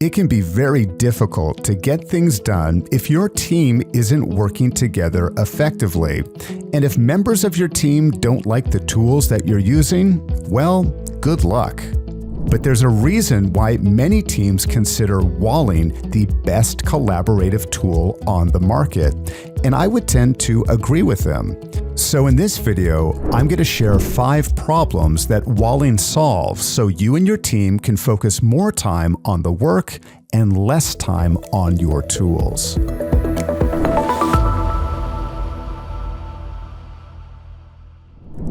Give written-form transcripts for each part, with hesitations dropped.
It can be very difficult to get things done if your team isn't working together effectively. And if members of your team don't like the tools that you're using, well, good luck. But there's a reason why many teams consider Walling the best collaborative tool on the market, and I would tend to agree with them. So in this video, I'm going to share 5 problems that Walling solves so you and your team can focus more time on the work and less time on your tools.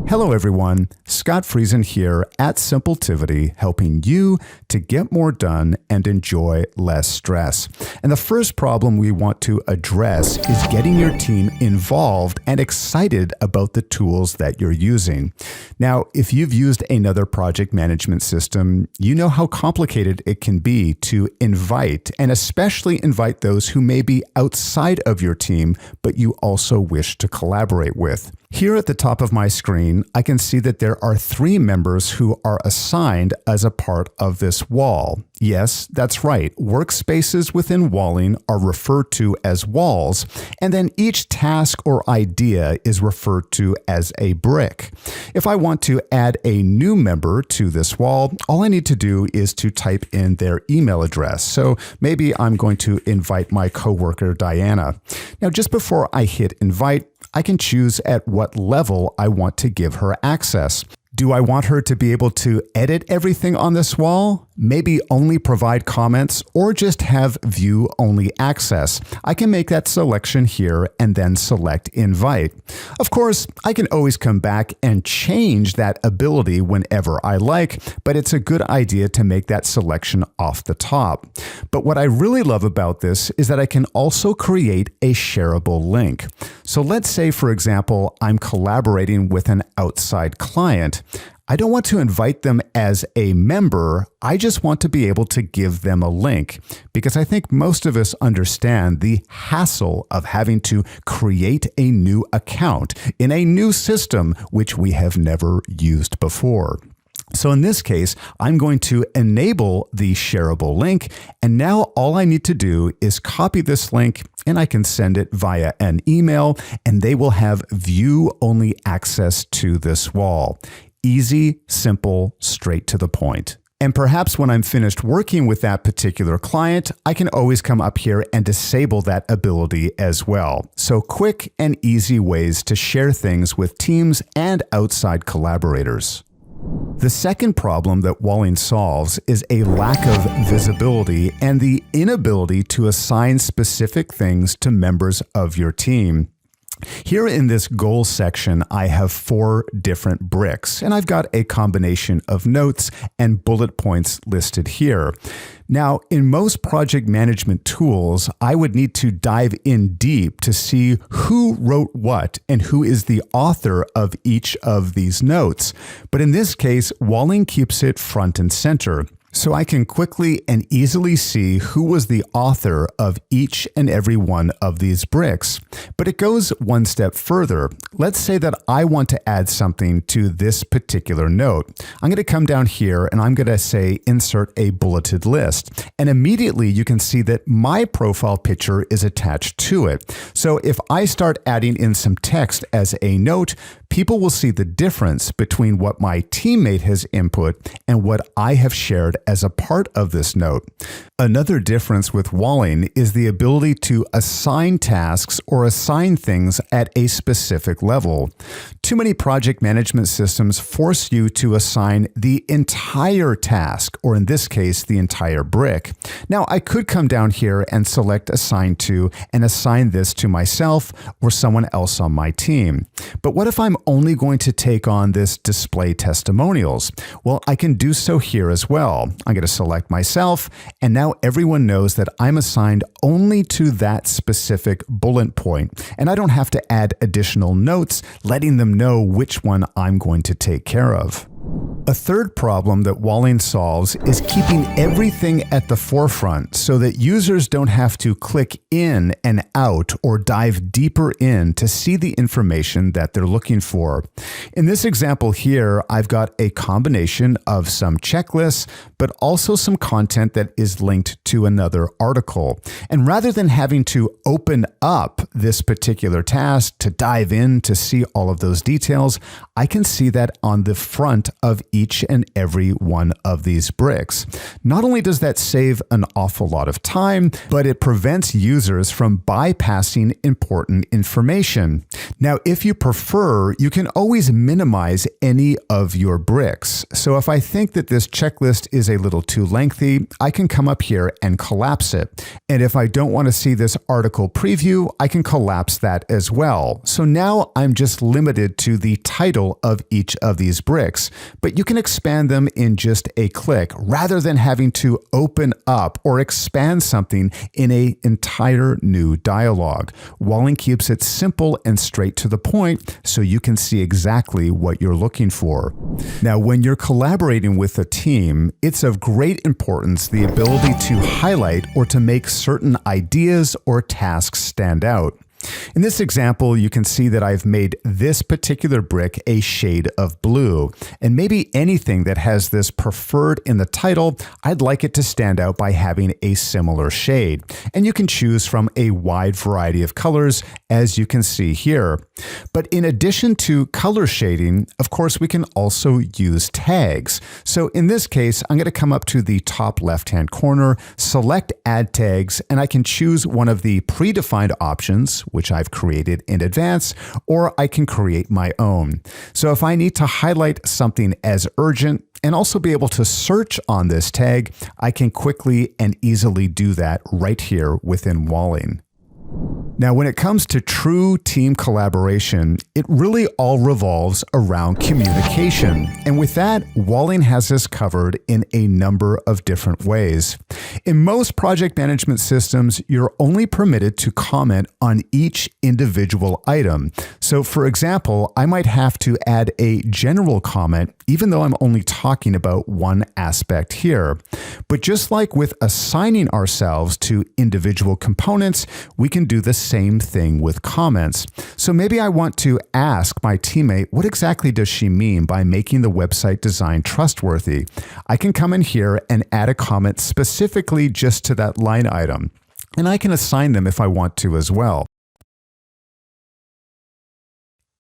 Hello everyone, Scott Friesen here at Simpletivity, helping you to get more done and enjoy less stress. And the first problem we want to address is getting your team involved and excited about the tools that you're using. Now, if you've used another project management system, you know how complicated it can be to invite, and especially invite those who may be outside of your team, but you also wish to collaborate with. Here at the top of my screen, I can see that there are 3 members who are assigned as a part of this wall. Yes, that's right. Workspaces within Walling are referred to as walls, and then each task or idea is referred to as a brick. If I want to add a new member to this wall, all I need to do is to type in their email address. So maybe I'm going to invite my coworker, Diana. Now, just before I hit invite, I can choose at what level I want to give her access. Do I want her to be able to edit everything on this wall? Maybe only provide comments or just have view-only access? I can make that selection here and then select invite. Of course, I can always come back and change that ability whenever I like, but it's a good idea to make that selection off the top. But what I really love about this is that I can also create a shareable link. So let's say, for example, I'm collaborating with an outside client. I don't want to invite them as a member. I just want to be able to give them a link, because I think most of us understand the hassle of having to create a new account in a new system which we have never used before. So in this case, I'm going to enable the shareable link, and now all I need to do is copy this link and I can send it via an email, and they will have view-only access to this wall. Easy, simple, straight to the point. And perhaps when I'm finished working with that particular client, I can always come up here and disable that ability as well. So quick and easy ways to share things with teams and outside collaborators. The second problem that Walling solves is a lack of visibility and the inability to assign specific things to members of your team. Here in this goals section, I have 4 different bricks, and I've got a combination of notes and bullet points listed here. Now, in most project management tools, I would need to dive in deep to see who wrote what and who is the author of each of these notes. But in this case, Walling keeps it front and center. So I can quickly and easily see who was the author of each and every one of these bricks. But it goes one step further. Let's say that I want to add something to this particular note. I'm going to come down here and I'm going to say insert a bulleted list. And immediately you can see that my profile picture is attached to it. So if I start adding in some text as a note, people will see the difference between what my teammate has input and what I have shared as a part of this note. Another difference with Walling is the ability to assign tasks or assign things at a specific level. Too many project management systems force you to assign the entire task, or in this case, the entire brick. Now, I could come down here and select Assign To and assign this to myself or someone else on my team. But what if I'm only going to take on this display testimonials? Well, I can do so here as well. I'm going to select myself, and now everyone knows that I'm assigned only to that specific bullet point, and I don't have to add additional notes letting them know which one I'm going to take care of. A third problem that Walling solves is keeping everything at the forefront so that users don't have to click in and out or dive deeper in to see the information that they're looking for. In this example here, I've got a combination of some checklists, but also some content that is linked to another article. And rather than having to open up this particular task to dive in to see all of those details, I can see that on the front of each and every one of these bricks. Not only does that save an awful lot of time, but it prevents users from bypassing important information. Now, if you prefer, you can always minimize any of your bricks. So if I think that this checklist is a little too lengthy, I can come up here and collapse it. And if I don't want to see this article preview, I can collapse that as well. So now I'm just limited to the title of each of these bricks, but you can expand them in just a click rather than having to open up or expand something in an entire new dialogue. Walling keeps it simple and straight to the point so you can see exactly what you're looking for. Now, when you're collaborating with a team, it's of great importance the ability to highlight or to make certain ideas or tasks stand out. In this example, you can see that I've made this particular brick a shade of blue, and maybe anything that has this preferred in the title, I'd like it to stand out by having a similar shade. And you can choose from a wide variety of colors, as you can see here. But in addition to color shading, of course, we can also use tags. So in this case, I'm going to come up to the top left-hand corner, select Add Tags, and I can choose one of the predefined options, which I've created in advance, or I can create my own. So if I need to highlight something as urgent and also be able to search on this tag, I can quickly and easily do that right here within Walling. Now, when it comes to true team collaboration, it really all revolves around communication. And with that, Walling has us covered in a number of different ways. In most project management systems, you're only permitted to comment on each individual item. So for example, I might have to add a general comment, even though I'm only talking about one aspect here. But just like with assigning ourselves to individual components, we can do the same thing with comments. So maybe I want to ask my teammate, what exactly does she mean by making the website design trustworthy? I can come in here and add a comment specifically just to that line item. And I can assign them if I want to as well.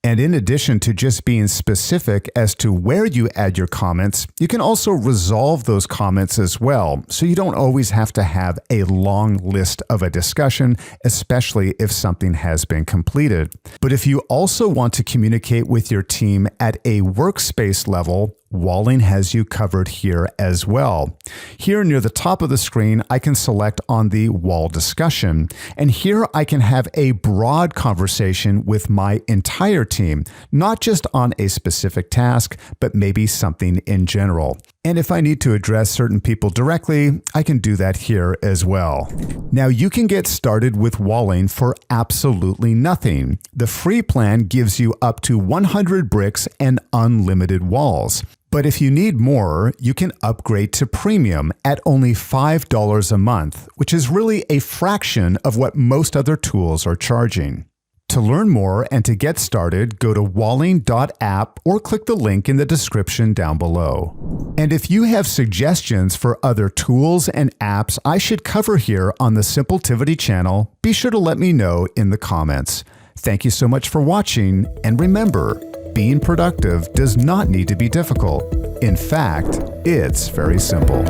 And in addition to just being specific as to where you add your comments, you can also resolve those comments as well. So you don't always have to have a long list of a discussion, especially if something has been completed. But if you also want to communicate with your team at a workspace level, Walling has you covered here as well. Here near the top of the screen, I can select on the wall discussion. And here I can have a broad conversation with my entire team, not just on a specific task, but maybe something in general. And if I need to address certain people directly, I can do that here as well. Now you can get started with Walling for absolutely nothing. The free plan gives you up to 100 bricks and unlimited walls. But if you need more, you can upgrade to premium at only $5 a month, which is really a fraction of what most other tools are charging. To learn more and to get started, go to walling.app or click the link in the description down below. And if you have suggestions for other tools and apps I should cover here on the Simpletivity channel, be sure to let me know in the comments. Thank you so much for watching, and remember, being productive does not need to be difficult. In fact, it's very simple.